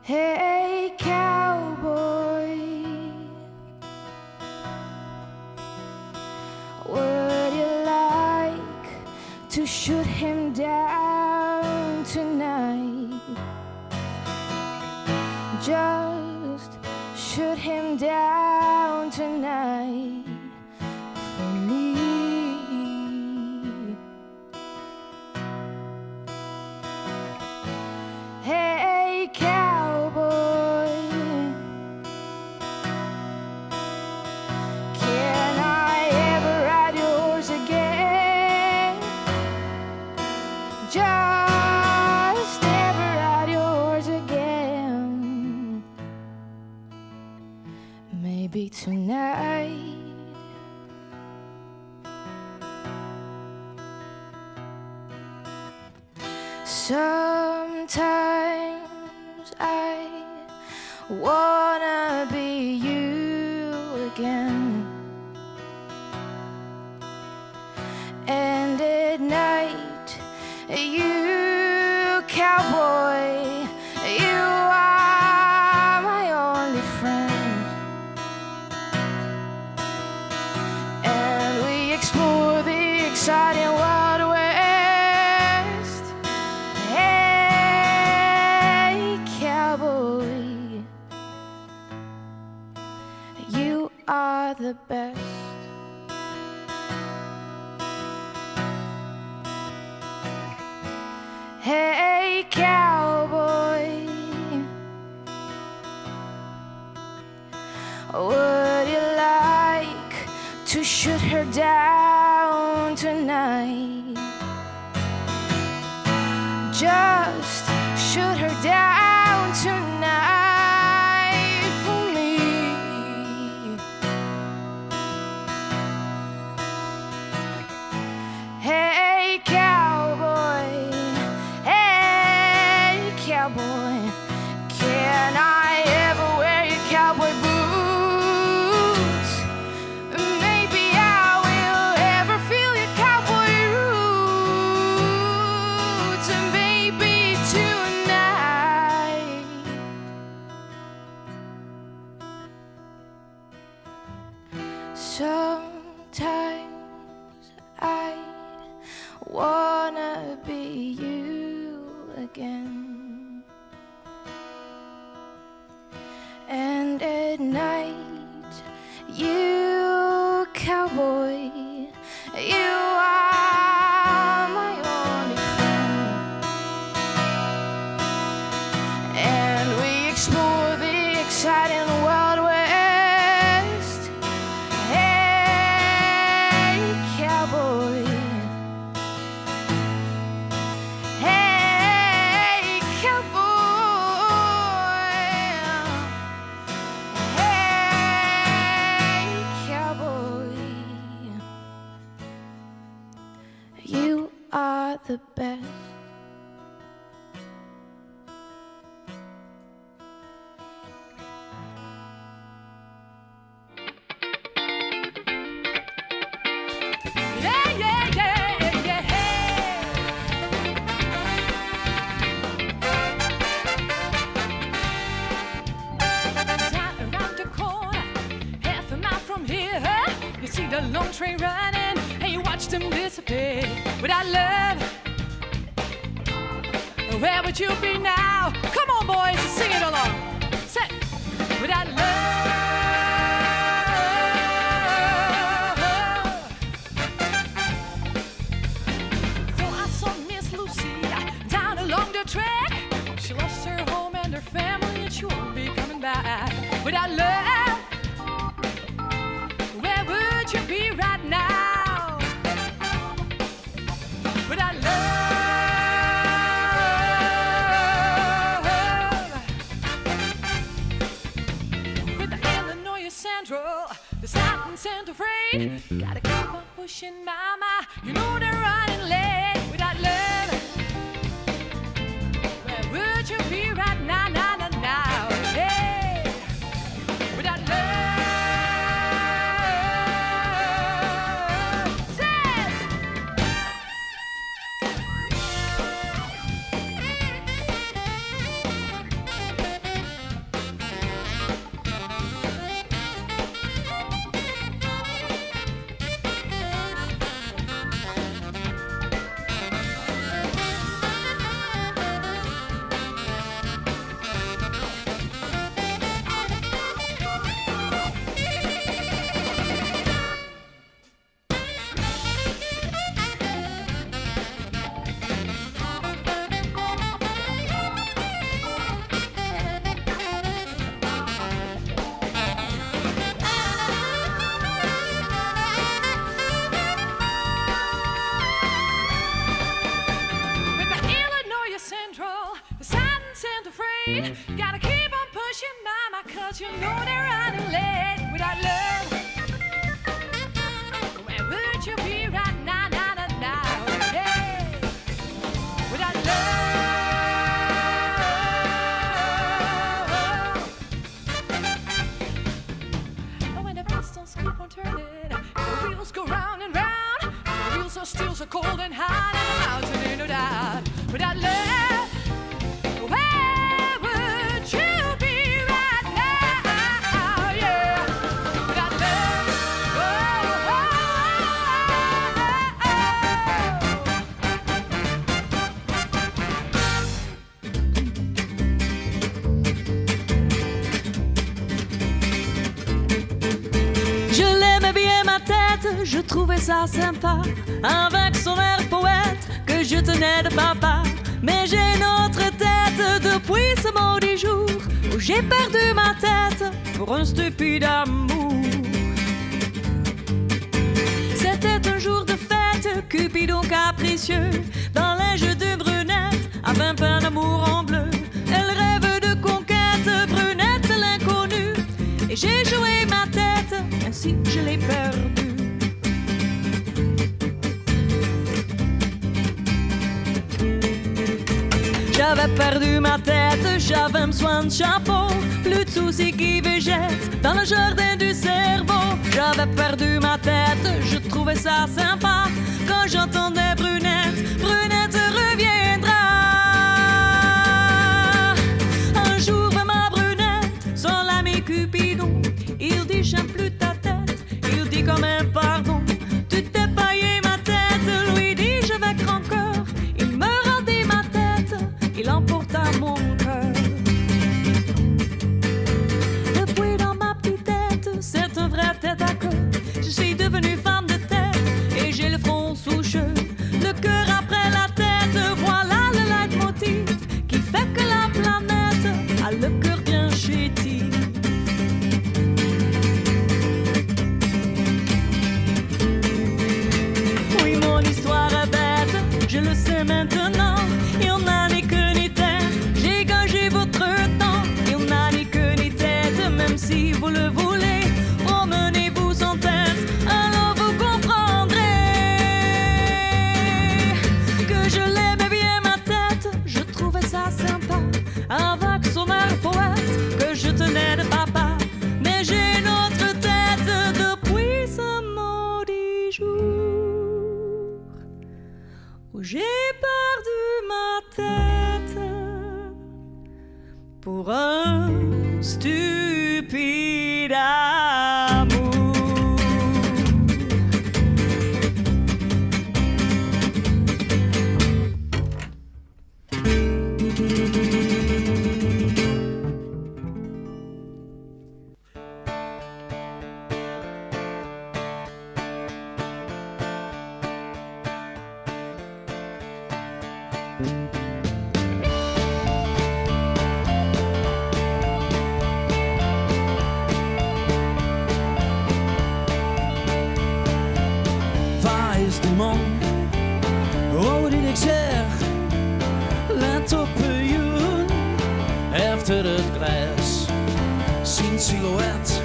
Hey, cowboy, would you like to shoot him down tonight? Just shoot him down tonight for me. Hey, cowboy, can I ever ride yours again? Just ever ride yours again. Maybe tonight. Sometimes I wanna be you again, and at night, you cowboy, you are my only friend, and we explore the exciting Wild West. Hey, cowboy, you are the best. Hey, cowboy, would you like to shoot her down tonight? Just shoot her down tonight for me. Hey, cowboy, hey, cowboy, can I ever wear your cowboy boots? Maybe I will ever feel your cowboy roots, and maybe tonight. Sometimes I wanna be you again, and at night, you cowboy, you are my only friend, and we explore the exciting Wild West. Hey, cowboy, hey, cowboy, hey, cowboy, you are the best. Yeah, yeah, yeah, yeah, hey. Down around the corner, half a mile from here, you see the long train running, and you watch them disappear. Without love, where would you be now? Come on, boys, sing it along. Say, without love. Though I saw Miss Lucy down along the track, she lost her home and her family, and she won't be coming back. Without love, where would you be right now? Without love, with the Illinois Central, the Southern Central Freight, gotta keep on pushing, mama. You know they're running late. Without love, where would you be right now, now, now, now? Hey, without love, say. freight. Gotta keep on pushing, mama, cause you know they're running late. Without love, where would you be right now, now, now, now? Yeah. Without love, and when the pistons keep on turning, the wheels go round and round. The wheels are still so cold and hot, and the mountain ain't no doubt. Without love, where would you be right now? Yeah. Without love, Je l'aimais bien ma tête, je trouvais ça sympa, avec son air poète que je tenais de papa. Mais j'ai une autre tête depuis ce maudit jour où j'ai perdu ma tête pour un stupide amour. C'était un jour de fête, Cupidon capricieux, dans les jeux de brunette, avait un pain d'amour en bleu. Elle rêve de conquête, brunette l'inconnue, et j'ai joué ma tête, ainsi je l'ai perdue. J'avais perdu ma tête, j'avais un soin de chapeau, plus de soucis qui végètent dans le jardin du cerveau. J'avais perdu ma tête, je trouvais ça sympa, quand j'entendais Brunette, Brunette reviendra. Un jour vers ma Brunette, son ami Cupidon, il dit j'aime plus ta tête, il dit quand même pardon. Tu t'es paillé ma tête, lui dit je vais rancœur, il me rendit ma tête, il emporta mon cœur. Depuis dans ma petite tête, c'est un vrai tête à queue. Je suis devenue femme de tête et j'ai le front sous cheveux, le cœur après la tête. Voilà le leitmotiv qui fait que la planète a le cœur bien chétif. Oui, mon histoire est bête, je le sais maintenant. Il n'y en a ni queue ni tête, j'ai gagé votre temps. Il n'y en a ni queue ni tête, même si vous le voulez, promenez-vous sans tête, alors vous comprendrez que je l'aimais bien ma tête, je trouvais ça sympa, avec son air poète que je tenais de papa. Mais j'ai une autre tête depuis ce maudit jour où j'ai perdu ma tête pour un stupide amour. Waar is de man? Oh, die ik zeg, let op Joen. Efter het glas, zijn silhouet.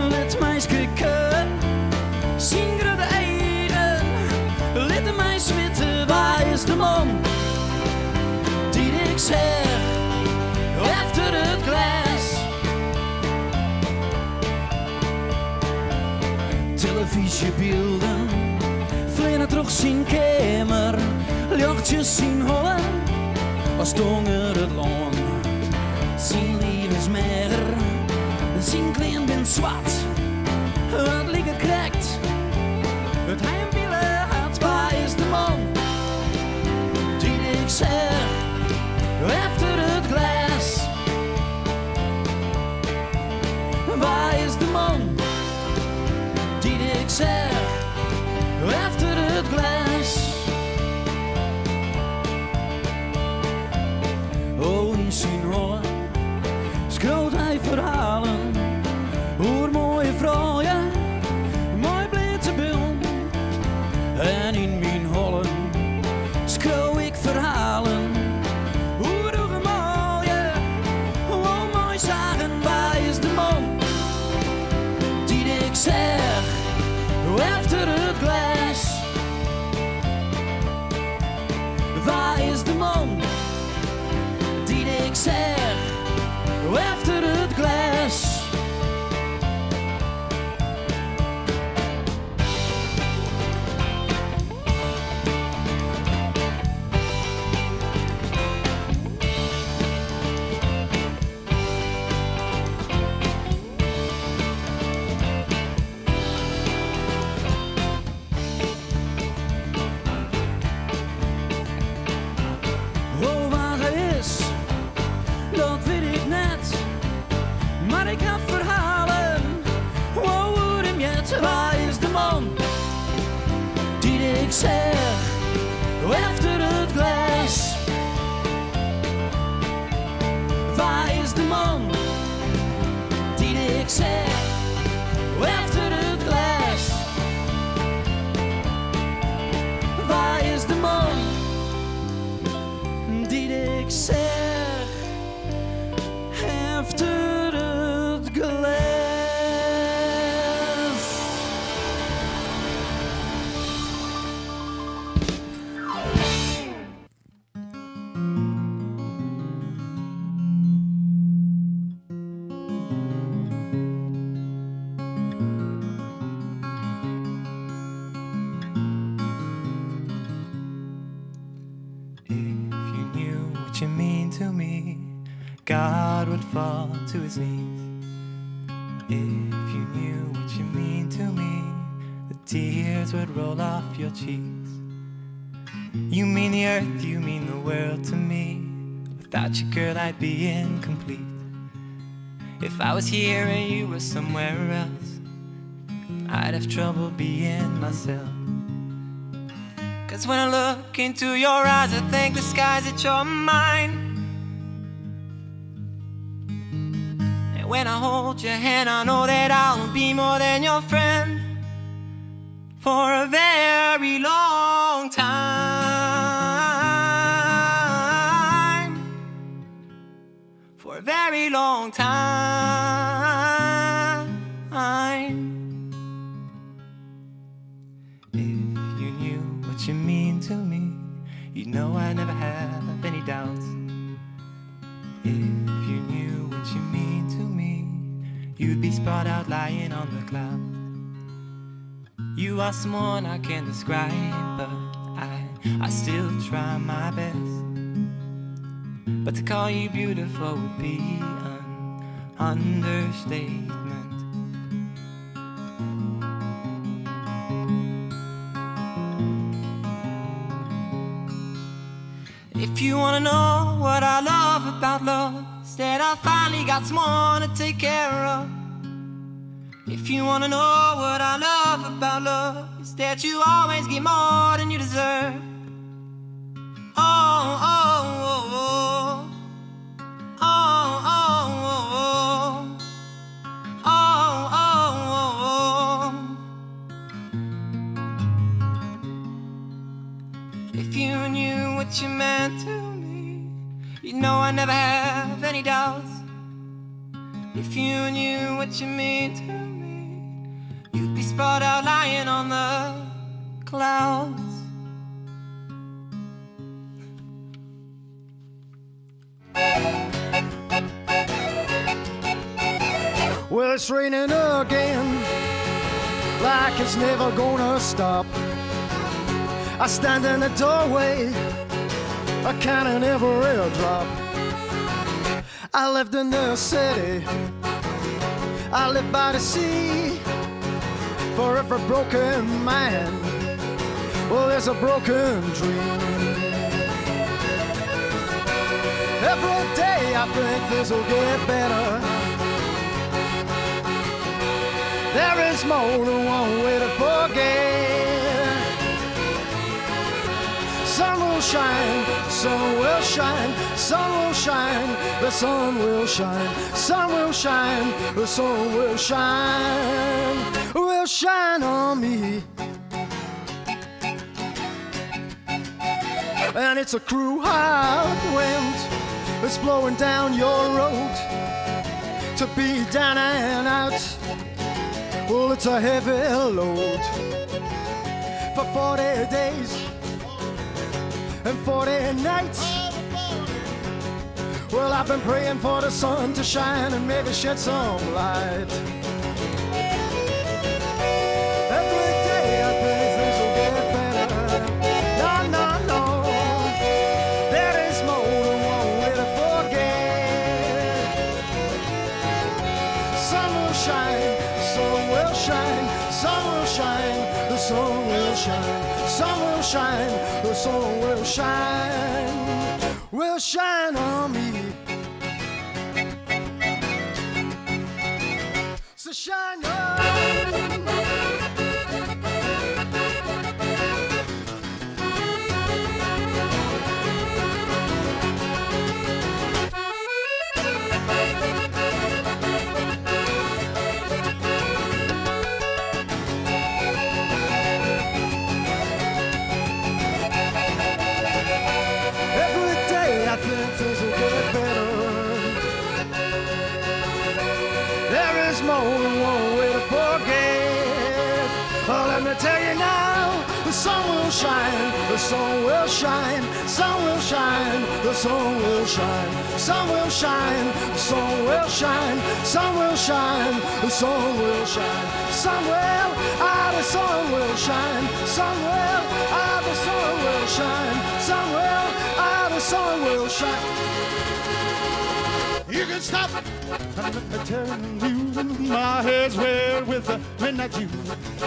Let meisje kijken, zijn grote eigen. Let de meisje weten, waar is de man? Die ik zeg, efter het glas. Televisiebeelden, vliegen terug zijn kamer, lichtjes zien hollen, als donger het loon. Zijn levensmeer, zijn klein ben zwart, het liggen krekt, het heimwillen had. Waar is de man, die ik zeg, efter het glas? Waar is de man? Ik zeg, efter het glas. Oh, in zijn hoorn schreeuwt hij verhalen over mooie vrouwen, mooi blitse beelden. En in mijn hollen schreeuw ik verhalen over de mooie zeg efter het glas. Oh, waar hij is, dat weet ik net. Maar ik heb verhalen, wow, hoe hem jet. Waar is de man die ik zeg efter het glas? Waar is de man die ik zeg efter het glas? Waar is de man die ik zeg efter het glas? If you knew what you mean to me, God would fall to his knees. If you knew what you mean to me, the tears would roll off your cheeks. You mean the earth, you mean the world to me. Without you, girl, I'd be incomplete. If I was here and you were somewhere else, I'd have trouble being myself. 'Cause when I look into your eyes, I think the skies that you're mine. And when I hold your hand, I know that I'll be more than your friend for a very long time. For a very long time. If you knew what you mean to me, you know I never have any doubts. If you knew what you mean to me, you'd be sprawled out lying on the cloud. You are someone I can't describe, but I still try my best. But to call you beautiful would be an understatement. If you wanna know what I love about love, is that I finally got someone to take care of. If you wanna know what I love about love, is that you always get more than you deserve. Oh, oh, oh, oh. Oh, oh, oh, oh. Oh, oh, oh, oh. If you knew what you meant to me, you know I never have any doubts. If you knew what you mean to me, you'd be sprawled out lying on the clouds. Well, it's raining again, like it's never gonna stop. I stand in the doorway, I count on every raindrop. I lived in the city, I live by the sea. For every broken man, well, there's a broken dream. Every day I think this will get better. There is more than one way to forget. Sun will shine, sun will shine, sun will shine, the sun will shine, sun will shine, the sun will shine on me. And it's a cruel hard wind that's blowing down your road. To be down and out, well, it's a heavy load. For 40 days and 40 nights, Well, I've been praying for the sun to shine and maybe shed some light. Every day I think things will get better. No, no, no. There is more than one way to forget. Sun will shine, the sun will shine, sun will shine, the sun will shine, sun will shine, the sun will shine on me. So shine on. Things will get better. There is more than one way to forget. Oh, let me tell you now, the sun will shine, the sun will shine, sun will shine, the sun will shine, sun will shine, the sun will shine, sun will shine, the sun will shine, somewhere the sun will shine, somewhere the sun will shine, somewhere the sun will shine. You can stop it. I'm telling you, my head's red with the midnight dew.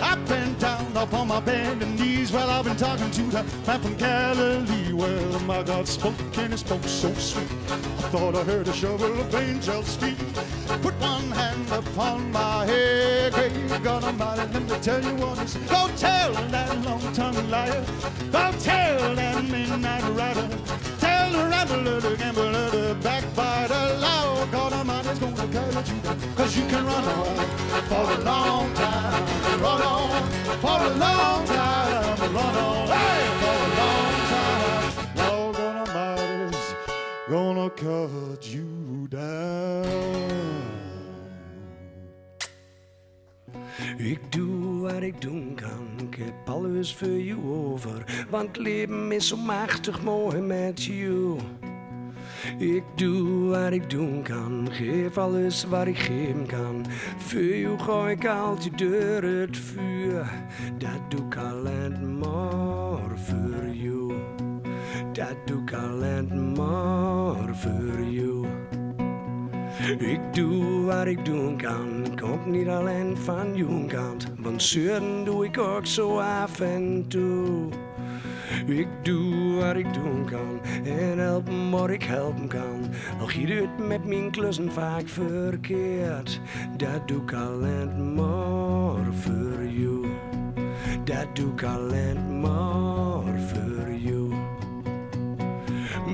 Up and down, up on my bending knees. Well, I've been talking to the man from Galilee. Well, my God spoke and he spoke so sweet. I thought I heard a shovel of angels' feet. Put one hand upon my head. Great God Almighty, let me tell you what is. Go tell that long-tongued liar. Go tell that midnight rider. Tell the rambler, the gambler, the backbiter. Lord God Almighty's gonna cut you down. 'Cause you can run on for a long time. Run on for a long time. Run on, hey, for a long time. Lord God Almighty's gonna cut you down. Ik doe wat ik doen kan, ik heb alles voor je over. Want het leven is zo machtig mooi met jou. Ik doe wat ik doen kan, geef alles wat ik geven kan. Voor jou ga ik altijd door het vuur. Dat doe ik alleen maar voor jou. Dat doe ik alleen maar voor jou. Ik doe wat ik doen kan, komt niet alleen van jouw kant. Want zeuren doe ik ook zo af en toe. Ik doe wat ik doen kan en helpen wat ik helpen kan. Al giet het met mijn klussen vaak verkeerd. Dat doe ik alleen maar voor jou. Dat doe ik alleen maar voor jou.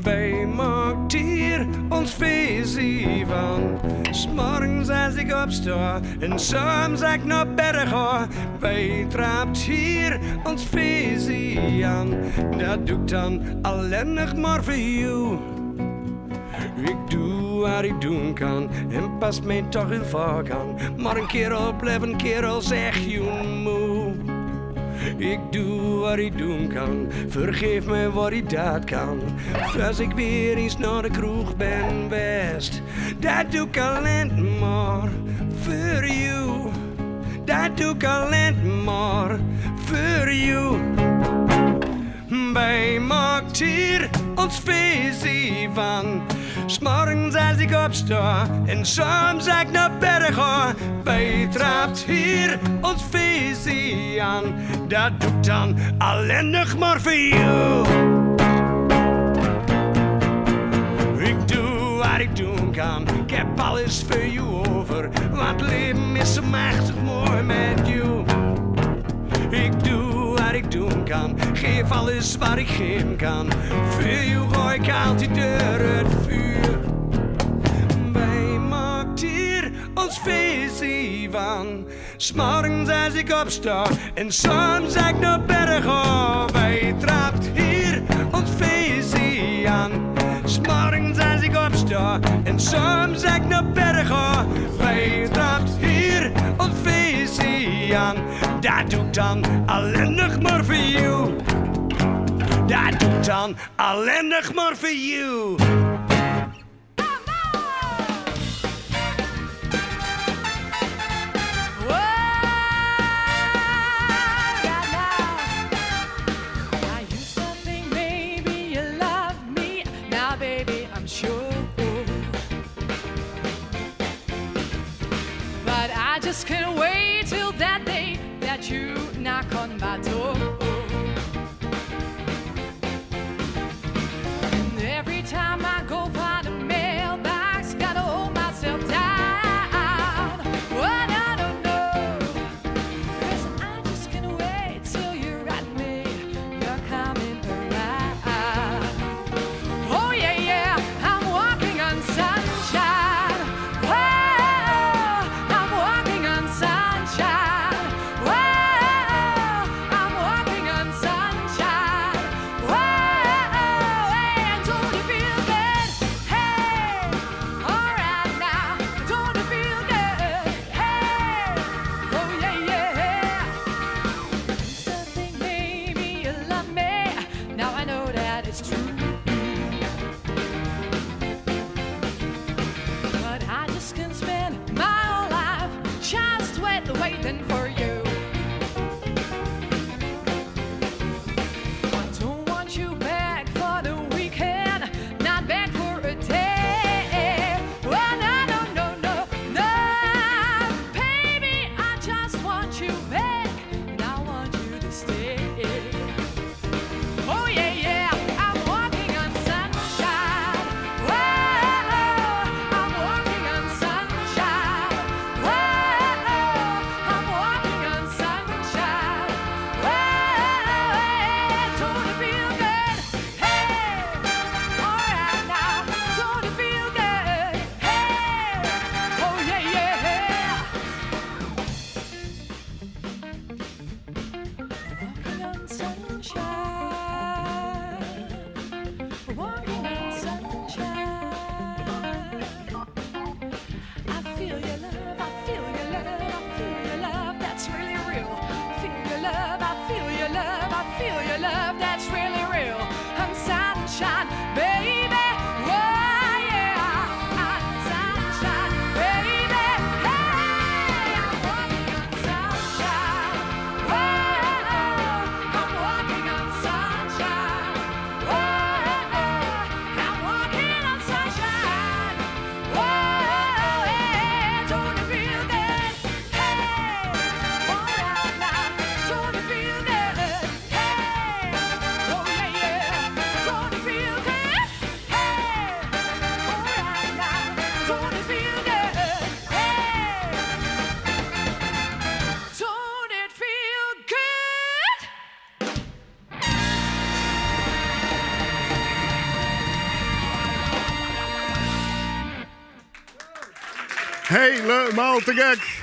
Wij maakt hier ons feestje van. 's Morgens als ik opsta en soms als ik naar bed ga. Wij trapt hier ons feestje aan. Dat doe ik dan alleen nog maar voor jou. Ik doe wat ik doen kan en pas mij toch heel vaak aan. Maar een kerel blijft een kerel, zeg je moe. Ik doe wat ik doen kan, vergeef me wat ik dat kan. Als ik weer eens naar de kroeg ben best, dat doe ik alleen maar voor jou. Dat doe ik alleen maar voor jou. Wij maakt hier ons feestje van. 's Morgens als ik opsta en soms als ik naar bed ga. Wij trapt hier ons feestje aan. Dat doe ik dan alleen nog maar voor jou. Ik doe wat ik doen kan, ik heb alles voor jou over. Want het leven is zo machtig mooi met jou. Ik doe wat ik doen kan, geef alles wat ik geven kan. Voor jou ga ik altijd door het vuur. Wij maakt hier ons feestje van. 's Morgens als ik opsta en soms als ik naar bed ga. Wij trapt hier ons feestje aan. 's Morgens als ik opsta en soms als ik naar bed ga. Wij trapt hier ons feestje aan. Dat doe ik dan alleen nog maar voor jou. Dat doe ik dan alleen nog maar voor jou. just can't wait till that day that you knock on my door. And every time I go find a mailbox, gotta hold myself down. What I don't know, 'cause I just can't wait till you write me you're coming around. Oh yeah, yeah, I'm walking on sunshine. Whoa, I'm walking on sunshine. Whoa, I'm walking on sunshine. Whoa, and don't it feel good? Hey, all right now, don't it feel good? Hey, oh yeah, yeah. Used to think maybe you love me, now I know that it's true. But I just can't spend my whole life just waiting for you. I don't want you back for the weekend, not back for a day. Oh, no, no, no, no, no. Baby, I just want you back, and I want you to stay. Oh yeah, yeah, I'm walking on sunshine. Whoa, I'm walking on sunshine. Whoa, I'm walking on sunshine. Whoa, don't it feel good? Hey, all right now, don't it feel good? Hey, oh yeah, yeah. Walking on sunshine, walking on sunshine. I feel your love, I feel your love, I feel your love, that's really real. Feel your love, I feel your love, I feel your love, that's really real. I'm sunshine, baby. Whoa, yeah, I'm sunshine, baby. Hey, I'm walking on sunshine. Whoa, I'm walking on sunshine. Whoa, I'm walking on sunshine. Whoa, yeah, don't it feel good? Hey, all right now, don't it feel good? Hey, oh yeah, yeah, don't it feel good? Hey, all right now, don't it feel good? Hey, don't it feel good? Helemaal te gek.